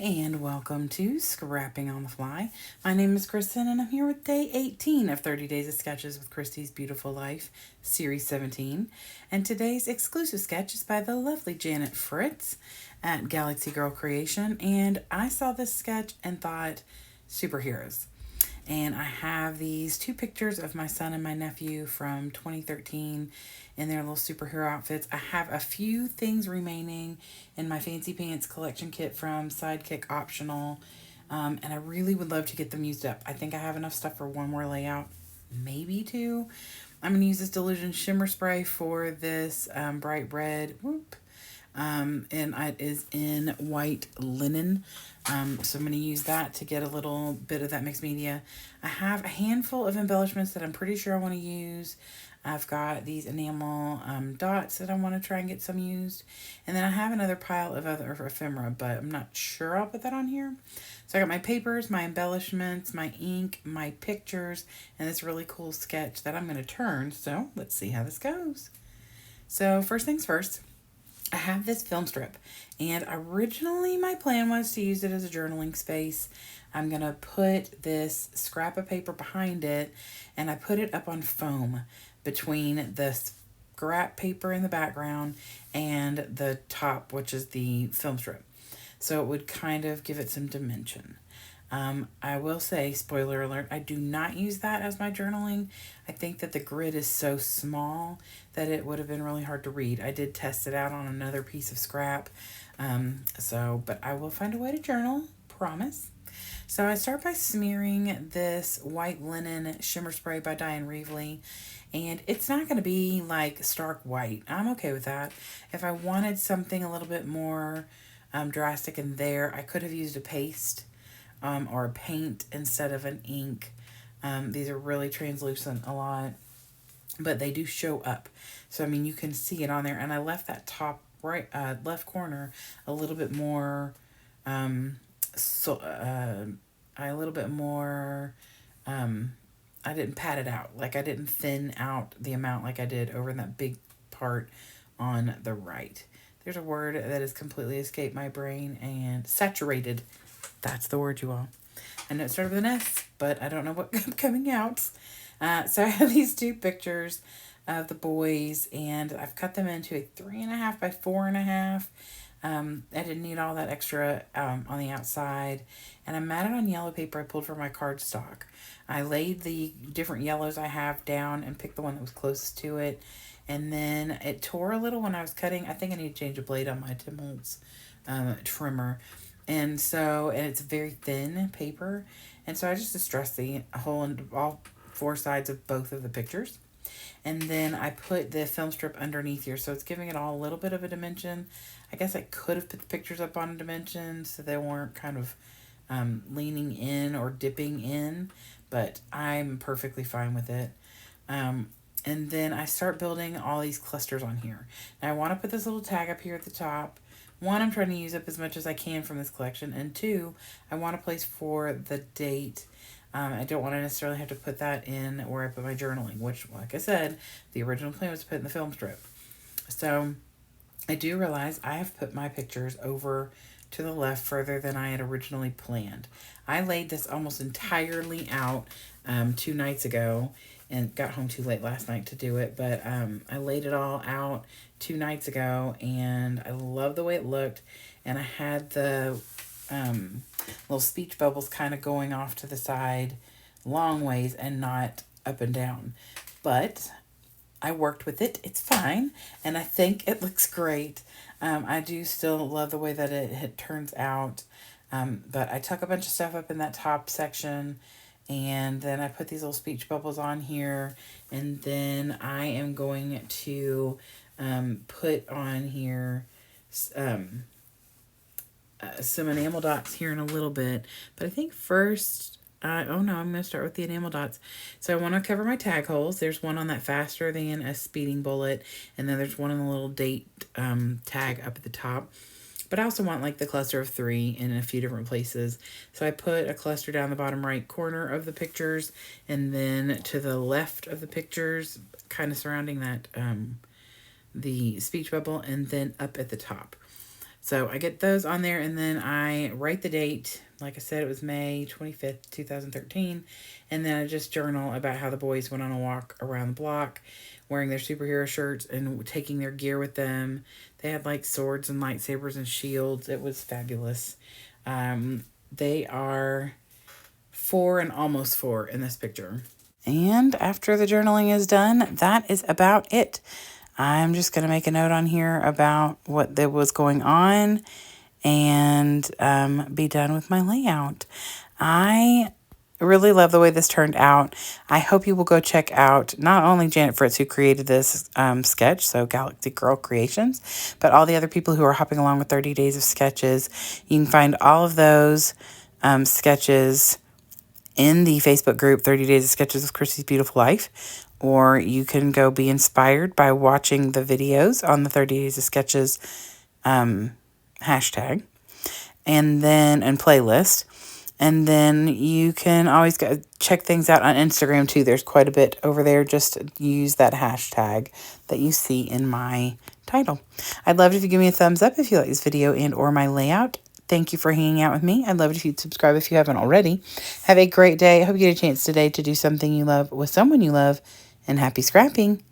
and welcome to Scrapping on the Fly. My name is Kristen, and I'm here with day 18 of 30 Days of Sketches with Christy's Beautiful Life, Series 17. And today's exclusive sketch is by the lovely Janet Fritz at Galaxy Girl Creation. And I saw this sketch and thought, superheroes. And I have these two pictures of my son and my nephew from 2013 in their little superhero outfits. I have a few things remaining in my Fancy Pants collection kit from Sidekick Optional. And I really would love to get them used up. I think I have enough stuff for one more layout, maybe two. I'm going to use this Delusion Shimmer Spray for this bright red. Whoop. And it is in white linen. So I'm going to use that to get a little bit of that mixed media. I have a handful of embellishments that I'm pretty sure I want to use. I've got these enamel dots that I want to try and get some used. And then I have another pile of other ephemera, but I'm not sure I'll put that on here. So I got my papers, my embellishments, my ink, my pictures, and this really cool sketch that I'm going to turn. So let's see how this goes. So first things first. I have this film strip, and originally my plan was to use it as a journaling space. I'm going to put this scrap of paper behind it, and I put it up on foam between the scrap paper in the background and the top, which is the film strip. So it would kind of give it some dimension. I will say, spoiler alert, I do not use that as my journaling. I think that the grid is so small that it would have been really hard to read. I did test it out on another piece of scrap. But I will find a way to journal, promise. So I start by smearing this white linen shimmer spray by Diane Reevely. And it's not going to be like stark white. I'm okay with that. If I wanted something a little bit more drastic in there, I could have used a paste. Or a paint instead of an ink. These are really translucent a lot, but they do show up. So, I mean, you can see it on there. And I left that top right left corner a little bit more, I didn't pat it out. Like I didn't thin out the amount like I did over in that big part on the right. There's a word that has completely escaped my brain, and saturated. That's the word, you all. I know it started with an S, but I don't know what coming out. So I have these two pictures of the boys, and I've cut them into a 3.5 by 4.5. I didn't need all that extra on the outside. And I matted on yellow paper I pulled from my cardstock. I laid the different yellows I have down and picked the one that was closest to it. And then it tore a little when I was cutting. I think I need to change a blade on my Tim Holtz trimmer. And it's very thin paper. And so I just distressed the whole and all four sides of both of the pictures. And then I put the film strip underneath here. So it's giving it all a little bit of a dimension. I guess I could have put the pictures up on a dimension so they weren't kind of leaning in or dipping in. But I'm perfectly fine with it. And then I start building all these clusters on here. Now I want to put this little tag up here at the top. One, I'm trying to use up as much as I can from this collection. And two, I want a place for the date. I don't want to necessarily have to put that in where I put my journaling, which, like I said, the original plan was to put in the film strip. So I do realize I have put my pictures over to the left further than I had originally planned. I laid this almost entirely out 2 nights ago and got home too late last night to do it. But I laid it all out 2 nights ago, and I love the way it looked. And I had the little speech bubbles kind of going off to the side long ways and not up and down. But I worked with it. It's fine. And I think it looks great. I do still love the way that it turns out. But I tuck a bunch of stuff up in that top section. And then I put these little speech bubbles on here. And then I am going to put on here some enamel dots here in a little bit. But I think first, I'm going to start with the enamel dots. So I want to cover my tag holes. There's one on that faster than a speeding bullet. And then there's one on the little date tag up at the top. But I also want like the cluster of 3 in a few different places. So I put a cluster down the bottom right corner of the pictures, and then to the left of the pictures, kind of surrounding that the speech bubble, and then up at the top. So I get those on there, and then I write the date. Like I said, it was May 25th, 2013. And then I just journal about how the boys went on a walk around the block wearing their superhero shirts and taking their gear with them. They had like swords and lightsabers and shields. It was fabulous. They are 4 and almost 4 in this picture. And after the journaling is done, that is about it. I'm just going to make a note on here about what there was going on and be done with my layout. I really love the way this turned out. I hope you will go check out not only Janet Fritz, who created this sketch, so Galaxy Girl Creations, but all the other people who are hopping along with 30 Days of Sketches. You can find all of those sketches in the Facebook group 30 Days of Sketches with Christy's Beautiful Life, or you can go be inspired by watching the videos on the 30 Days of Sketches hashtag and playlist. And then you can always go check things out on Instagram too. There's quite a bit over there. Just use that hashtag that you see in my title. I'd love it if you give me a thumbs up if you like this video and or my layout. Thank you for hanging out with me. I'd love it if you'd subscribe if you haven't already. Have a great day. I hope you get a chance today to do something you love with someone you love. And happy scrapping.